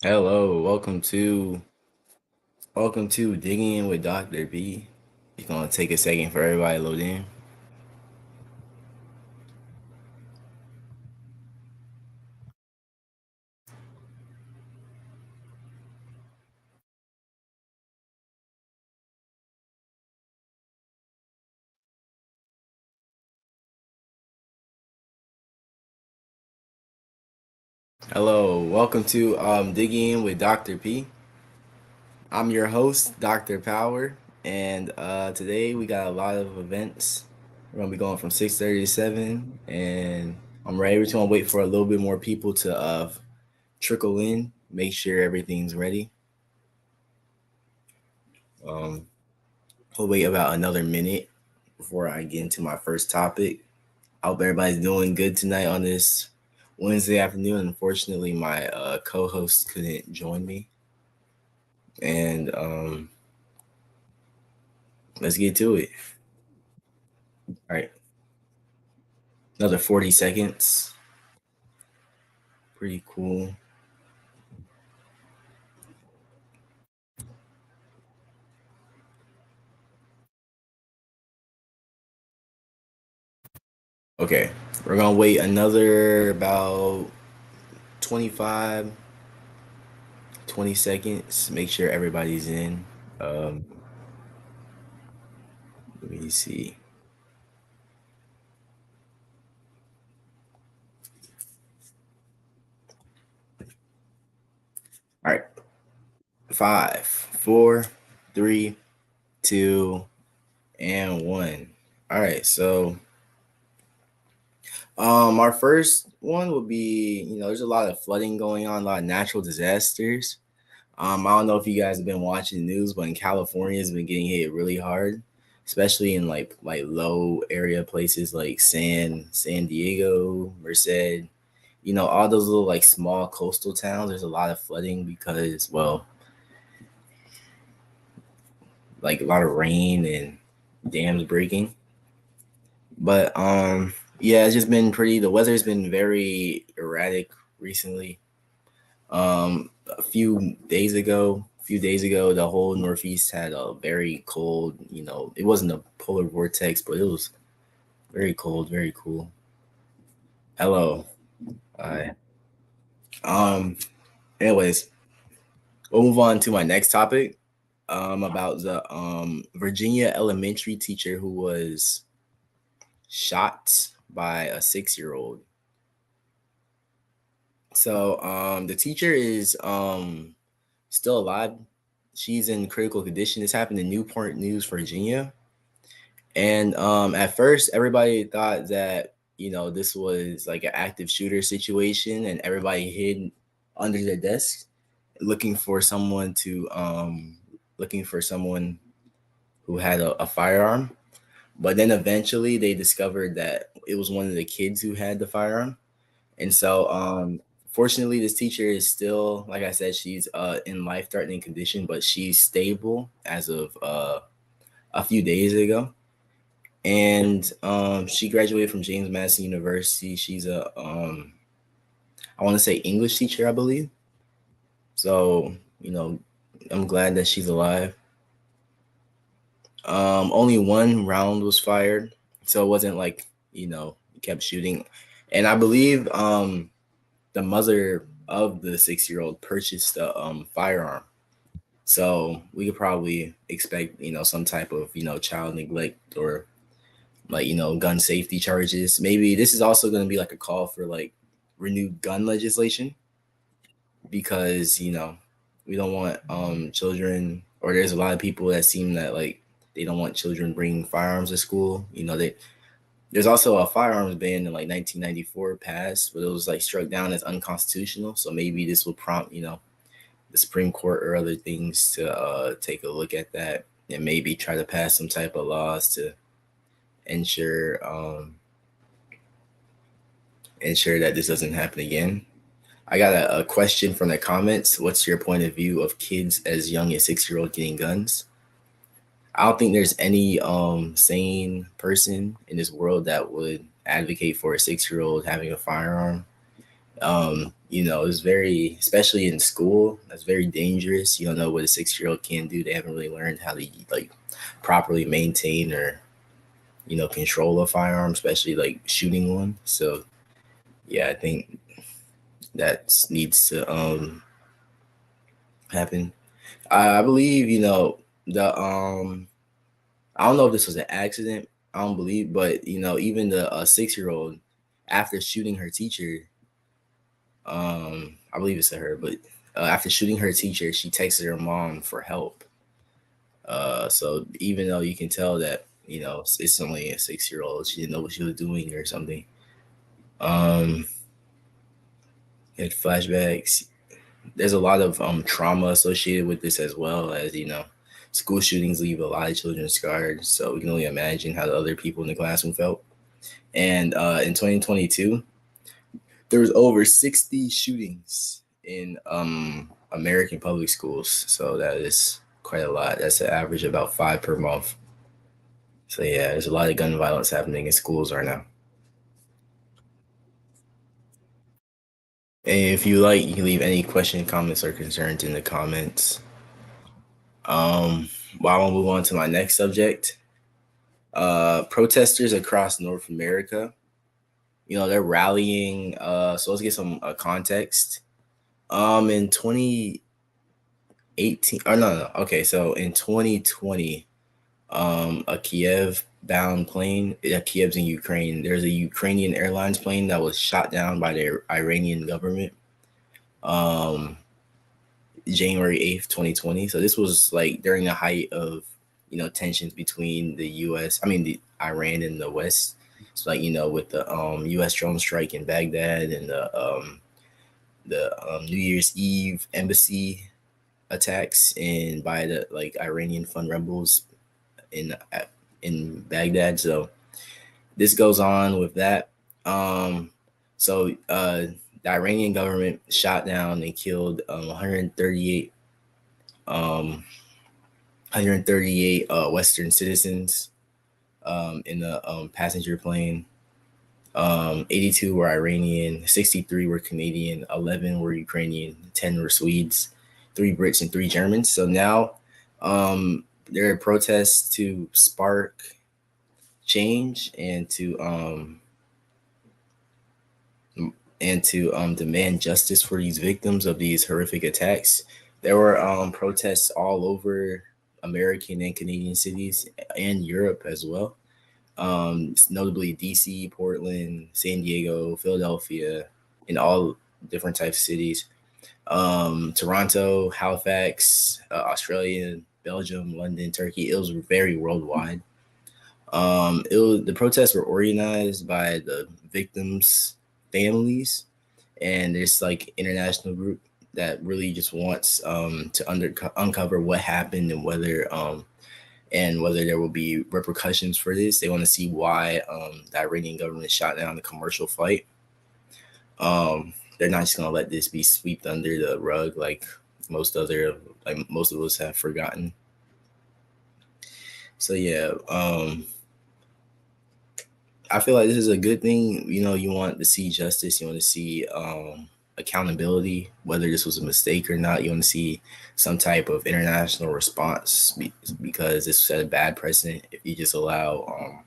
Hello, welcome to Digging In with Dr. B. It's gonna take a second for everybody to load in. Hello, welcome to Digging In with Dr. P. I'm your host, Dr. Power, and today we got a lot of events. We're gonna be going from 6:30 to 7, and I'm ready. We're just gonna wait for a little bit more people to trickle in, make sure everything's ready. Um, we'll wait about another minute before I get into my first topic. I hope everybody's doing good tonight on this Wednesday afternoon. Unfortunately, my co-host couldn't join me, and let's get to it. All right, another 40 seconds. Pretty cool. Okay, we're gonna wait another about 25, 20 seconds. Make sure everybody's in. Um, let me see. All right, five, four, three, two, and one. All right, so our first one would be, there's a lot of flooding going on, a lot of natural disasters. I don't know if you guys have been watching the news, but in California, has been getting hit really hard, especially in like low area places like San Diego, Merced. All those little like small coastal towns. There's a lot of flooding because, well, like a lot of rain and dams breaking. But yeah, it's just been pretty. The weather's been very erratic recently. A few days ago, the whole Northeast had a very cold. It wasn't a polar vortex, but it was very cold, very cool. Hello. Hi. Um. Anyways, we'll move on to my next topic. About the Virginia elementary teacher who was shot by a 6-year-old. So the teacher is still alive. She's in critical condition. This happened in Newport News, Virginia. And at first, everybody thought that this was like an active shooter situation, and everybody hid under their desks, looking for someone to looking for someone who had a firearm. But then eventually, they discovered that it was one of the kids who had the firearm. And so, fortunately, this teacher is still, like I said, she's in life threatening condition, but she's stable as of a few days ago. And she graduated from James Madison University. She's I want to say English teacher, I believe. So, I'm glad that she's alive. Only one round was fired, so it wasn't like he kept shooting. And I believe the mother of the 6-year-old purchased a firearm. So we could probably expect, some type of, child neglect or like, gun safety charges. Maybe this is also going to be like a call for like renewed gun legislation because, we don't want children, or there's a lot of people that seem that like they don't want children bringing firearms to school. There's also a firearms ban in like 1994 passed, but it was like struck down as unconstitutional. So maybe this will prompt, the Supreme Court or other things to take a look at that and maybe try to pass some type of laws to ensure ensure that this doesn't happen again. I got a question from the comments. What's your point of view of kids as young as 6-year-old getting guns? I don't think there's any sane person in this world that would advocate for a 6-year-old having a firearm. It's very, especially in school, that's very dangerous. You don't know what a 6-year-old can do. They haven't really learned how to like properly maintain or control a firearm, especially like shooting one. So yeah, I think that needs to happen. I believe the I don't know if this was an accident. I don't believe, but even the 6-year-old after shooting her teacher, I believe it's to her, but after shooting her teacher, she texted her mom for help. So even though you can tell that it's only a 6-year-old, she didn't know what she was doing or something. Um, had flashbacks. There's a lot of trauma associated with this, as well as school shootings leave a lot of children scarred. So we can only imagine how the other people in the classroom felt. And in 2022, there was over 60 shootings in American public schools. So that is quite a lot. That's an average of about 5 per month. So yeah, there's a lot of gun violence happening in schools right now. And if you like, you can leave any question, comments, or concerns in the comments. While I'll move on to my next subject, protesters across North America, they're rallying. So let's get some context. In 2018, or no, okay, so in 2020, a Kiev-bound plane, Kiev's in Ukraine. There's a Ukrainian Airlines plane that was shot down by the Iranian government. January 8th, 2020. So this was like during the height of, tensions between the US, the Iran and the West. So like, with the US drone strike in Baghdad and the New Year's Eve embassy attacks and by the like Iranian fund rebels in Baghdad. So this goes on with that. The Iranian government shot down and killed 138 Western citizens in the passenger plane. 82 were Iranian, 63 were Canadian, 11 were Ukrainian, 10 were Swedes, 3 Brits, and 3 Germans. So now there are protests to spark change and to demand justice for these victims of these horrific attacks. There were protests all over American and Canadian cities and Europe as well. Notably DC, Portland, San Diego, Philadelphia, and all different types of cities. Toronto, Halifax, Australia, Belgium, London, Turkey. It was very worldwide. The protests were organized by the victims' families, and there's like international group that really just wants to uncover what happened and whether there will be repercussions for this. They want to see why the Iranian government shot down the commercial flight. They're not just gonna let this be swept under the rug like most of us have forgotten. So yeah, I feel like this is a good thing. You want to see justice. You want to see accountability, whether this was a mistake or not. You want to see some type of international response because this set a bad precedent if you just allow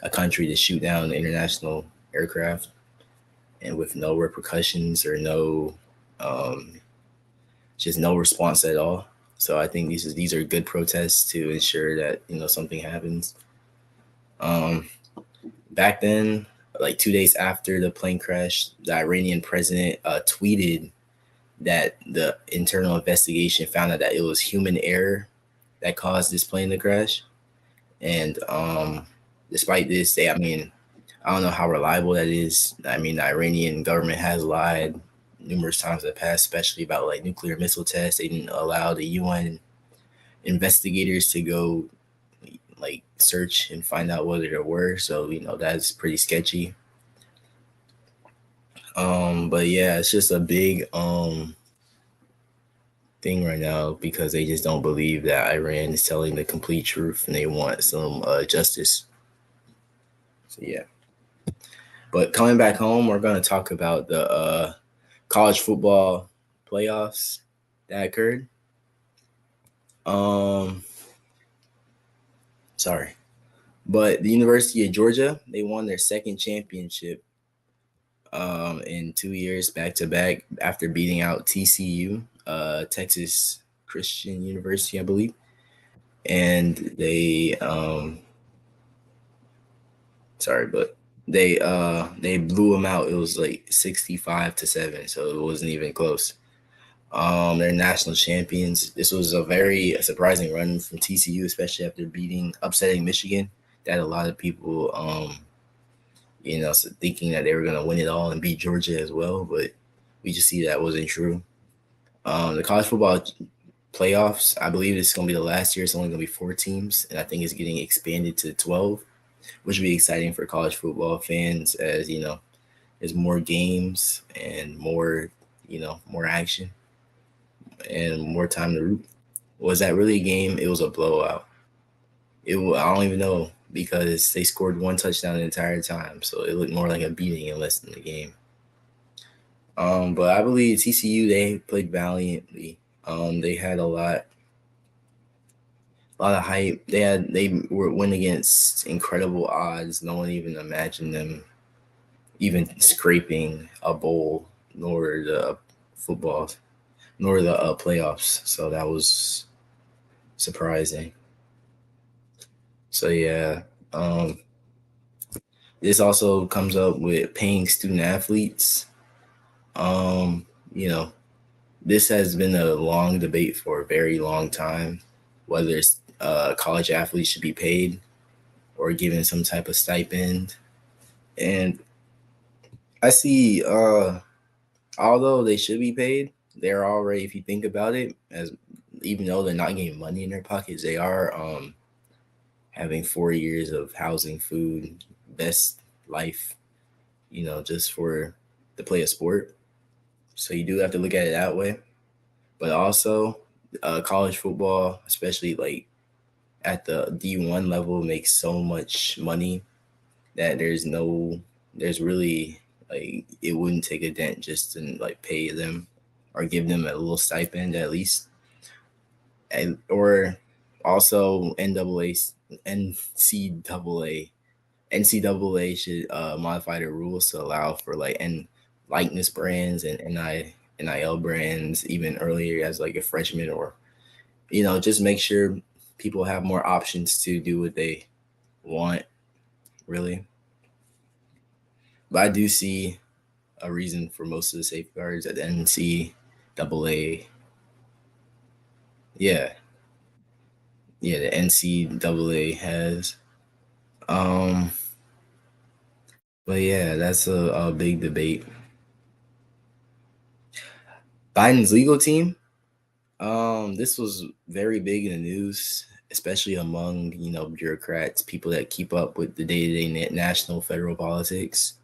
a country to shoot down international aircraft and with no repercussions or just no response at all. So I think these are good protests to ensure that something happens. Back then, like 2 days after the plane crash, the Iranian president tweeted that the internal investigation found out that it was human error that caused this plane to crash. And despite this, I don't know how reliable that is. The Iranian government has lied numerous times in the past, especially about like nuclear missile tests. They didn't allow the UN investigators to go like search and find out whether there were. So that's pretty sketchy. But yeah, it's just a big thing right now because they just don't believe that Iran is telling the complete truth and they want some justice. So yeah. But coming back home, we're going to talk about the college football playoffs that occurred. Um, sorry, but the University of Georgia, they won their second championship in 2 years back to back after beating out TCU, Texas Christian University, I believe, and but they blew them out. It was like 65-7, so it wasn't even close. They're national champions. This was a very surprising run from TCU, especially after upsetting Michigan. That a lot of people, thinking that they were gonna win it all and beat Georgia as well, but we just see that wasn't true. The college football playoffs, I believe it's gonna be the last year. It's only gonna be 4 teams, and I think it's getting expanded to 12, which would be exciting for college football fans, as there's more games and more action and more time to root. Was that really a game? It was a blowout. I don't even know because they scored one touchdown the entire time, so it looked more like a beating and less than the game. But I believe TCU, they played valiantly. They had a lot of hype. Went against incredible odds. No one even imagined them even scraping a bowl, nor the football, nor the playoffs. So that was surprising. So yeah, this also comes up with paying student athletes. Um, you know, this has been a long debate for a very long time, whether it's college athletes should be paid or given some type of stipend. And I see, although they should be paid, they're already, if you think about it, as even though they're not getting money in their pockets, they are having 4 years of housing, food, best life, just for to play a sport. So you do have to look at it that way. But also, college football, especially like at the D1 level, makes so much money that there's really like it wouldn't take a dent just to like pay them or give them a little stipend at least, and or also NCAA should modify the rules to allow for like likeness brands and NIL brands even earlier as like a freshman, or just make sure people have more options to do what they want, really. But I do see a reason for most of the safeguards at the NCAA. Yeah, yeah, the NCAA has. Um, but yeah, that's a big debate. Biden's legal team. This was very big in the news, especially among bureaucrats, people that keep up with the day-to-day national federal politics.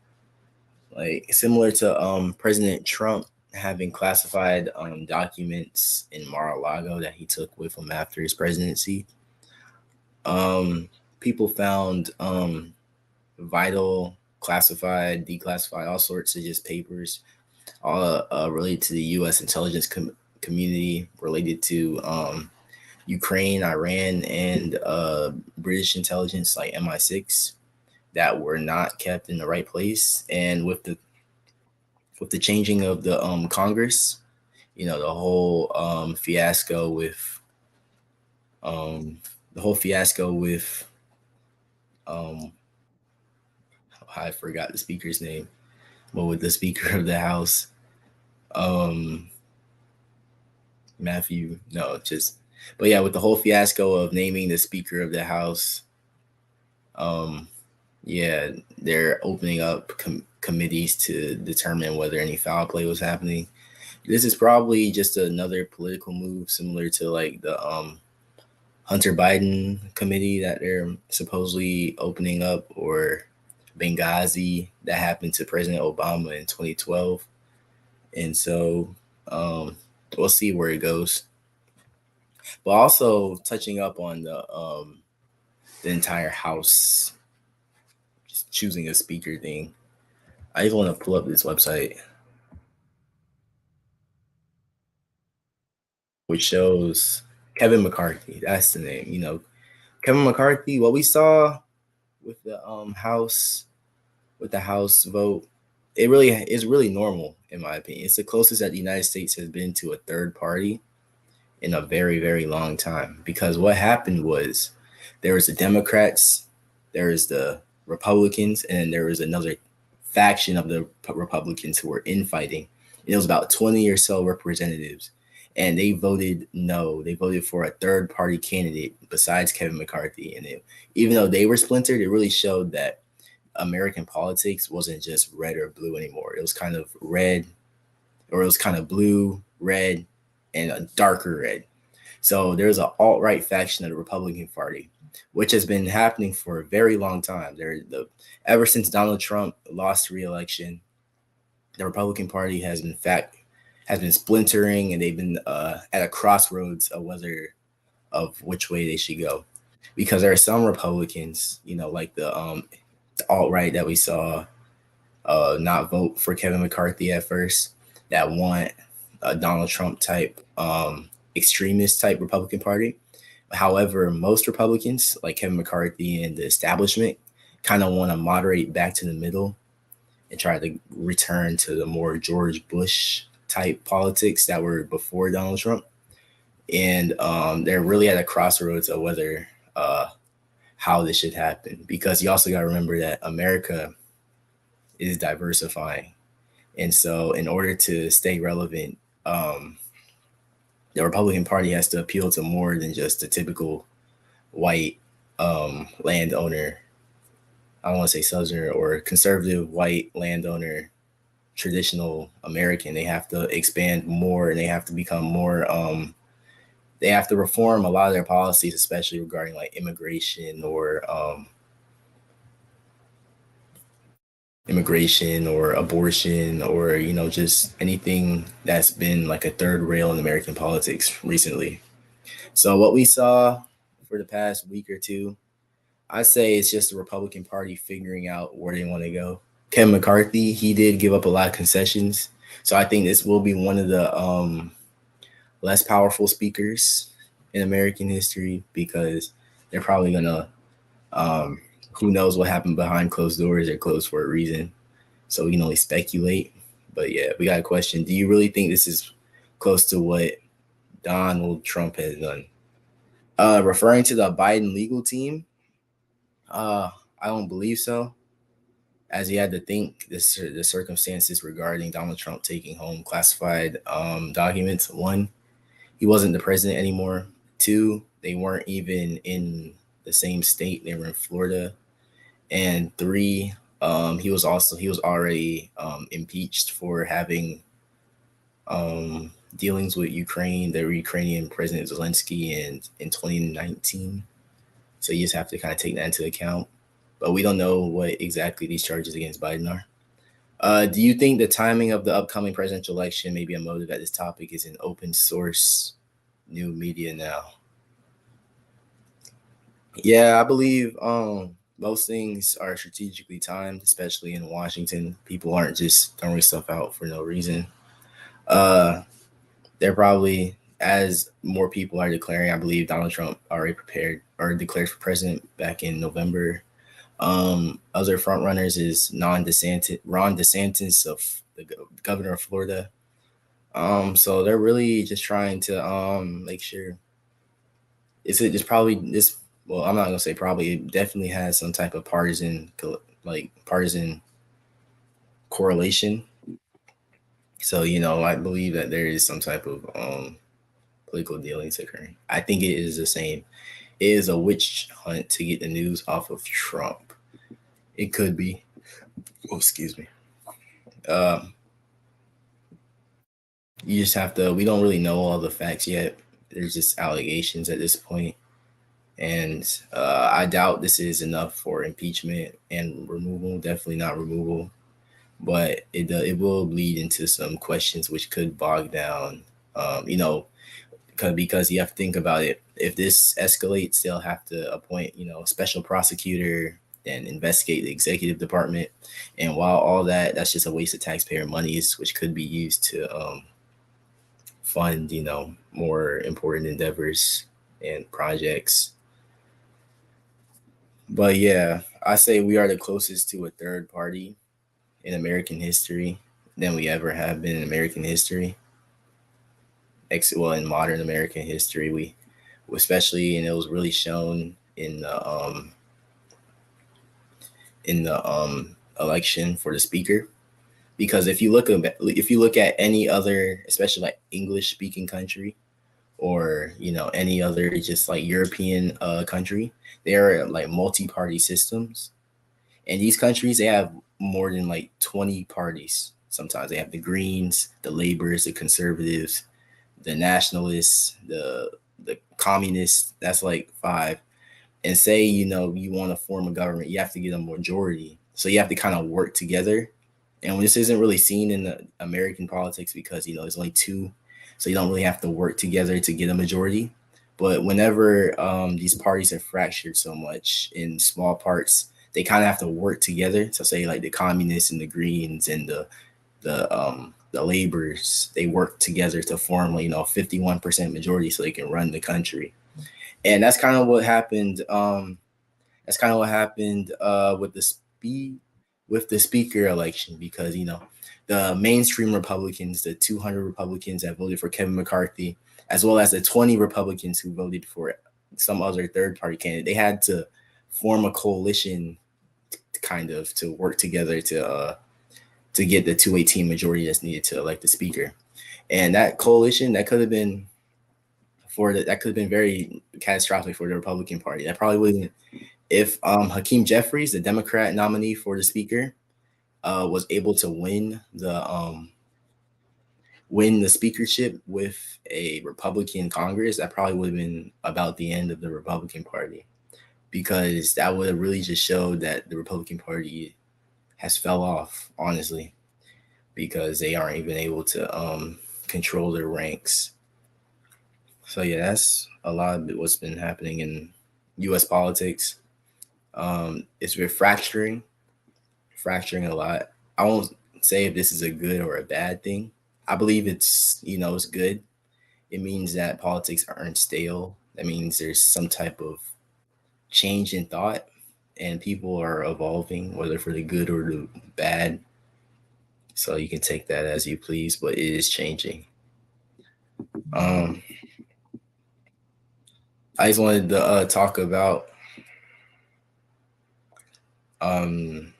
Like similar to President Trump having classified documents in Mar-a-Lago that he took with him after his presidency. People found vital, classified, declassified, all sorts of just papers, all related to the U.S. intelligence community, related to Ukraine, Iran, and British intelligence like MI6 that were not kept in the right place. And with the changing of the Congress, the whole fiasco with um, I forgot the speaker's name, but with the Speaker of the House, um, Matthew, no, just, but yeah, with the whole fiasco of naming the Speaker of the House, yeah, they're opening up committees to determine whether any foul play was happening. This is probably just another political move similar to like the Hunter Biden committee that they're supposedly opening up, or Benghazi that happened to President Obama in 2012. And so we'll see where it goes. But also touching up on the entire House choosing a speaker thing. I even want to pull up this website, which shows Kevin McCarthy. That's the name. Kevin McCarthy. What we saw with the House vote, it really is really normal in my opinion. It's the closest that the United States has been to a third party in a very, very long time. Because what happened was there was the Democrats, there was the Republicans, and there was another faction of the Republicans who were infighting. It was about 20 or so representatives. And they voted no. They voted for a third party candidate besides Kevin McCarthy. And even though they were splintered, it really showed that American politics wasn't just red or blue anymore. It was kind of red, or it was kind of blue, red, and a darker red. So there's an alt-right faction of the Republican Party, which has been happening for a very long time. Ever since Donald Trump lost re-election, the Republican Party has been splintering, and they've been at a crossroads of which way they should go. Because there are some Republicans, like the alt-right that we saw not vote for Kevin McCarthy at first, that want a Donald Trump type extremist type Republican Party. However, most Republicans, like Kevin McCarthy and the establishment, kind of want to moderate back to the middle and try to return to the more George Bush type politics that were before Donald Trump. And they're really at a crossroads of whether how this should happen, because you also got to remember that America is diversifying. And so in order to stay relevant, the Republican Party has to appeal to more than just the typical white landowner. I don't want to say Southerner, or conservative white landowner, traditional American. They have to expand more, and they have to become more. They have to reform a lot of their policies, especially regarding like immigration or abortion, or just anything that's been like a third rail in American politics recently. So what we saw for the past week or two, I say it's just the Republican Party figuring out where they want to go. Kevin McCarthy, he did give up a lot of concessions, so I think this will be one of the less powerful speakers in American history, because they're probably gonna who knows what happened behind closed doors. They're closed for a reason, so we can only speculate. But yeah, we got a question. Do you really think this is close to what Donald Trump has done? Referring to the Biden legal team, I don't believe so, as he had to think the circumstances regarding Donald Trump taking home classified documents. One, he wasn't the president anymore. Two, they weren't even in the same state. They were in Florida. And three, he was already impeached for having dealings with Ukraine, the Ukrainian President Zelensky in 2019. So you just have to kind of take that into account. But we don't know what exactly these charges against Biden are. Do you think the timing of the upcoming presidential election may be a motive that this topic is in open source new media now? Yeah, I believe most things are strategically timed, especially in Washington. People aren't just throwing stuff out for no reason. Uh, they're probably, as more people are declaring, I believe Donald Trump already prepared or declared for president back in November. Other front runners is Ron DeSantis of the governor of Florida. So they're really just trying to make sure it's probably this. Well, I'm not gonna say probably. It definitely has some type of partisan correlation. So I believe that there is some type of political dealings occurring. I think it is the same. It is a witch hunt to get the news off of Trump. It could be. Oh, excuse me. You just have to. We don't really know all the facts yet. There's just allegations at this point, and I doubt this is enough for impeachment and removal. Definitely not removal, but it will lead into some questions which could bog down. Because you have to think about it. If this escalates, they'll have to appoint a special prosecutor and investigate the executive department. And while all that's just a waste of taxpayer monies, which could be used to fund, more important endeavors and projects. But yeah, I say we are the closest to a third party in American history than we ever have been in American history. Well, in modern American history, we especially, and it was really shown in the election for the speaker. Because if you look at any other, especially like English speaking country, or any other just like European country, they are like multi-party systems. And these countries, they have more than like 20 parties. Sometimes they have the Greens, the Laborers, the Conservatives, the Nationalists, the Communists. That's like 5. And say you want to form a government, you have to get a majority. So you have to kind of work together. And this isn't really seen in the American politics because there's only 2, so you don't really have to work together to get a majority. But whenever these parties are fractured so much in small parts, they kind of have to work together. So say like the Communists and the Greens and the Laborers, they work together to form 51% majority so they can run the country. And that's kind of what happened. With the speaker election, because the mainstream Republicans, the 200 Republicans that voted for Kevin McCarthy, as well as the 20 Republicans who voted for some other third party candidate, they had to form a coalition to work together to get the 218 majority that's needed to elect the speaker. And that coalition, that could have been very catastrophic for the Republican Party. That probably wouldn't, if Hakeem Jeffries, the Democrat nominee for the speaker, was able to win the speakership with a Republican Congress, that probably would have been about the end of the Republican Party, because that would have really just showed that the Republican Party has fell off, honestly, because they aren't even able to control their ranks. So yeah, that's a lot of what's been happening in U.S. politics. It's been fracturing a lot. I won't say if this is a good or a bad thing. I believe it's good. It means that politics aren't stale. That means there's some type of change in thought, and people are evolving, whether for the good or the bad. So you can take that as you please, but it is changing. I just wanted to talk about the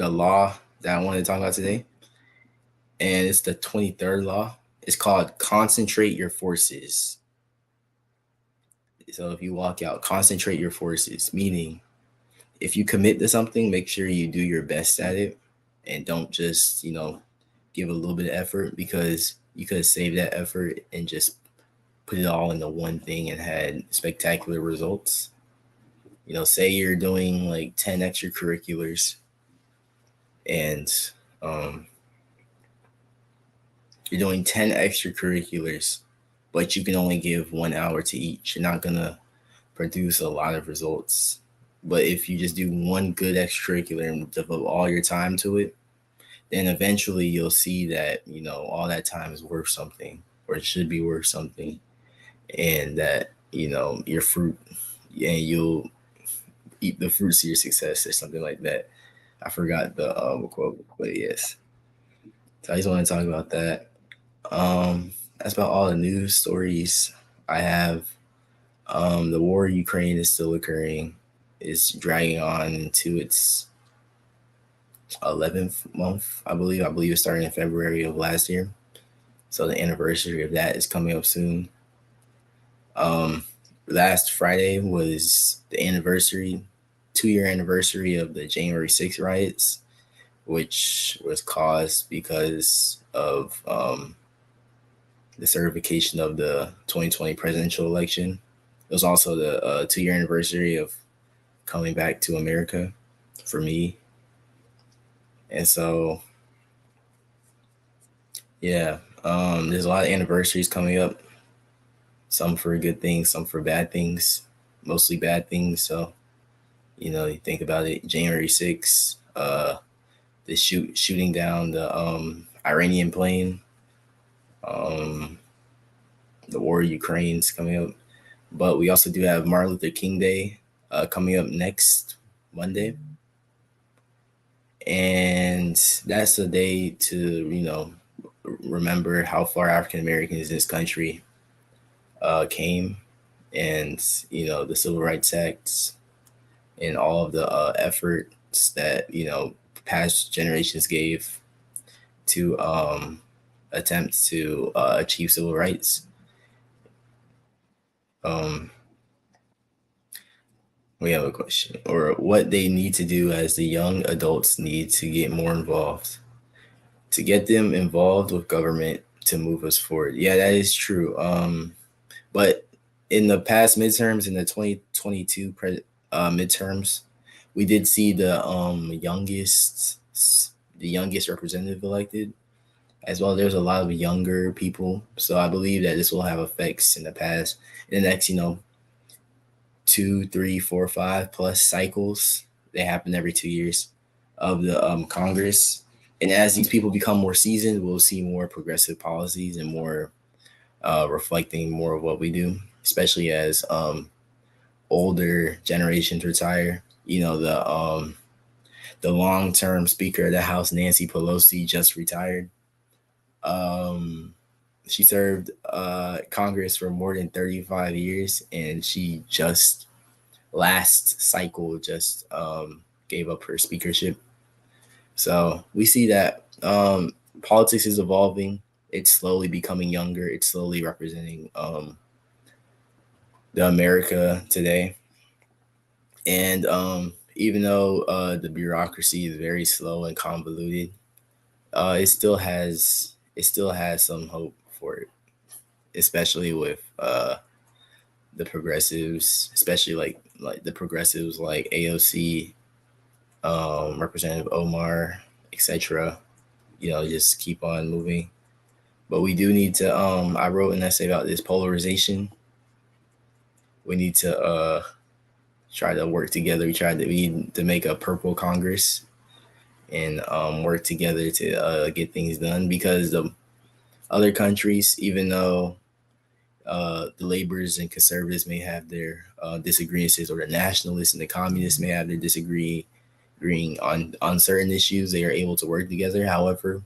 law that I wanted to talk about today, and it's the 23rd law. It's called Concentrate Your Forces. So if you walk out, concentrate your forces, meaning if you commit to something, make sure you do your best at it, and don't just give a little bit of effort, because you could have saved that effort and just put it all into one thing and had spectacular results. Say you're doing like 10 extracurriculars, and you're doing 10 extracurriculars, but you can only give 1 hour to each. You're not going to produce a lot of results. But if you just do one good extracurricular and devote all your time to it, then eventually you'll see that, all that time is worth something, or it should be worth something. And that, your fruit, and you'll eat the fruits of your success, or something like that. I forgot the quote, but yes. So I just want to talk about that. That's about all the news stories I have. The war in Ukraine is still occurring. It's dragging on into its 11th month, I believe. I believe it started in February of last year. So the anniversary of that is coming up soon. Last Friday was the 2-year anniversary of the January 6th riots, which was caused because of the certification of the 2020 presidential election. It was also the 2-year anniversary of coming back to America for me. And so, yeah, there's a lot of anniversaries coming up. Some for good things, some for bad things, mostly bad things. So You think about it, January 6th, the shooting down the Iranian plane, um, the war in Ukraine's coming up. But we also do have Martin Luther King Day coming up next Monday. And that's a day to, remember how far African Americans in this country came, and, the Civil Rights Acts and all of the efforts that, past generations gave to attempt to achieve civil rights. Um, we have a question, or what they need to do as the young adults need to get more involved, to get them involved with government to move us forward. Yeah, that is true. But in the past midterms, in the 2022 midterms, we did see the youngest representative elected as well. There's a lot of younger people, so I believe that this will have effects in the next, 2, 3, 4, 5+ cycles. They happen every 2 years of the Congress. And as these people become more seasoned, we'll see more progressive policies and more reflecting more of what we do, especially as older generations retire. The long term Speaker of the House, Nancy Pelosi, just retired. She served Congress for more than 35 years, and she just last cycle just gave up her speakership. So we see that politics is evolving. It's slowly becoming younger. It's slowly representing the America today. And even though the bureaucracy is very slow and convoluted, it still has some hope for it, especially with the progressives, especially like the progressives like AOC, Representative Omar, etc. Just keep on moving. But we do need to. I wrote an essay about this polarization. We need to try to work together. We need to make a purple Congress and work together to get things done, because the other countries, even though the laborers and conservatives may have their disagreements, or the nationalists and the communists may have their agreeing on certain issues, they are able to work together. However,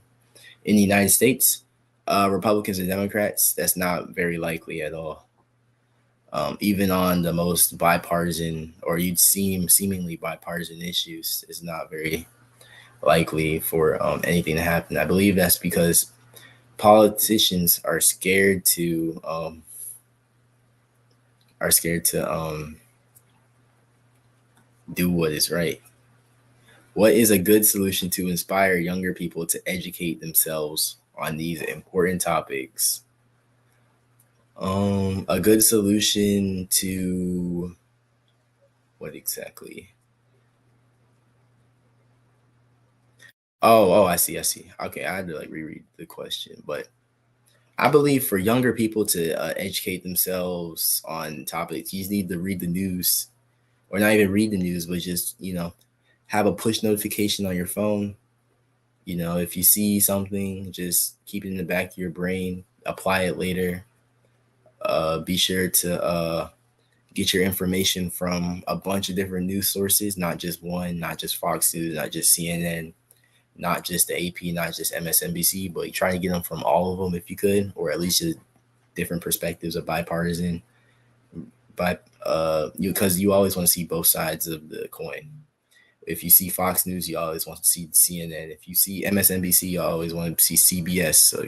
in the United States, Republicans and Democrats, that's not very likely at all. Even on the most bipartisan, or you'd seemingly bipartisan issues, it's not very likely for anything to happen. I believe that's because politicians are scared to do what is right. What is a good solution to inspire younger people to educate themselves on these important topics? A good solution to what exactly? Oh, I see. Okay, I had to reread the question, but I believe for younger people to educate themselves on topics, you just need to read the news, or not even read the news, but just have a push notification on your phone. If you see something, just keep it in the back of your brain, apply it later. Be sure to get your information from a bunch of different news sources, not just one, not just Fox News, not just CNN, not just the AP, not just MSNBC, but try to get them from all of them if you could, or at least just different perspectives of bipartisan. Because you always want to see both sides of the coin. If you see Fox News, you always want to see CNN. If you see MSNBC, you always want to see CBS. So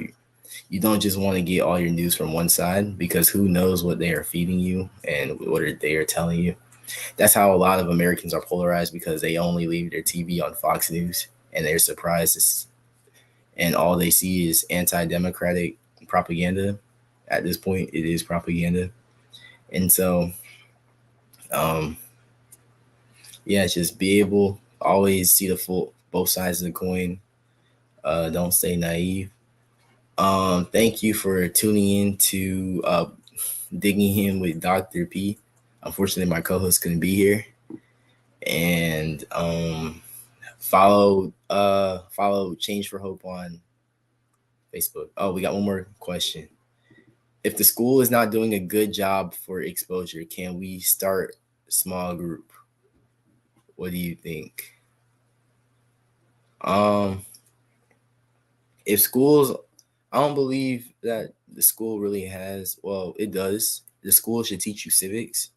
you don't just want to get all your news from one side, because who knows what they are feeding you and what they are telling you. That's how a lot of Americans are polarized, because they only leave their TV on Fox News and they're surprised, and all they see is anti-democratic propaganda. At this point, it is propaganda. And so, yeah, just be able always see the full both sides of the coin. Don't stay naive. Thank you for tuning in to Digging In with Dr. P. Unfortunately, my co-host couldn't be here. And follow Change for Hope on Facebook. Oh, we got one more question. If the school is not doing a good job for exposure, can we start a small group? What do you think? Um, if schools, I don't believe that the school really has, well, it does. The school should teach you civics,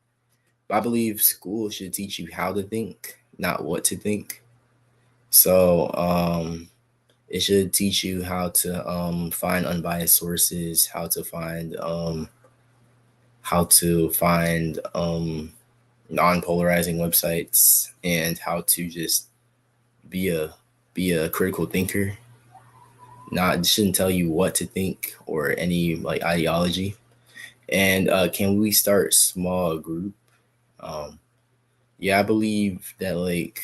but I believe school should teach you how to think, not what to think. So, it should teach you how to find unbiased sources, how to find non-polarizing websites, and how to just be a critical thinker. Not it shouldn't tell you what to think or any like ideology. And can we start small group? Um, yeah, I believe that like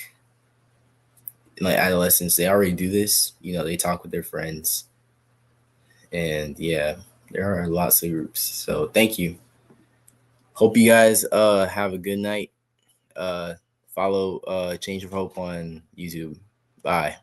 adolescents, they already do this. You know, they talk with their friends, and yeah, there are lots of groups. So thank you. Hope you guys have a good night. Uh, follow Change of Hope on YouTube. Bye.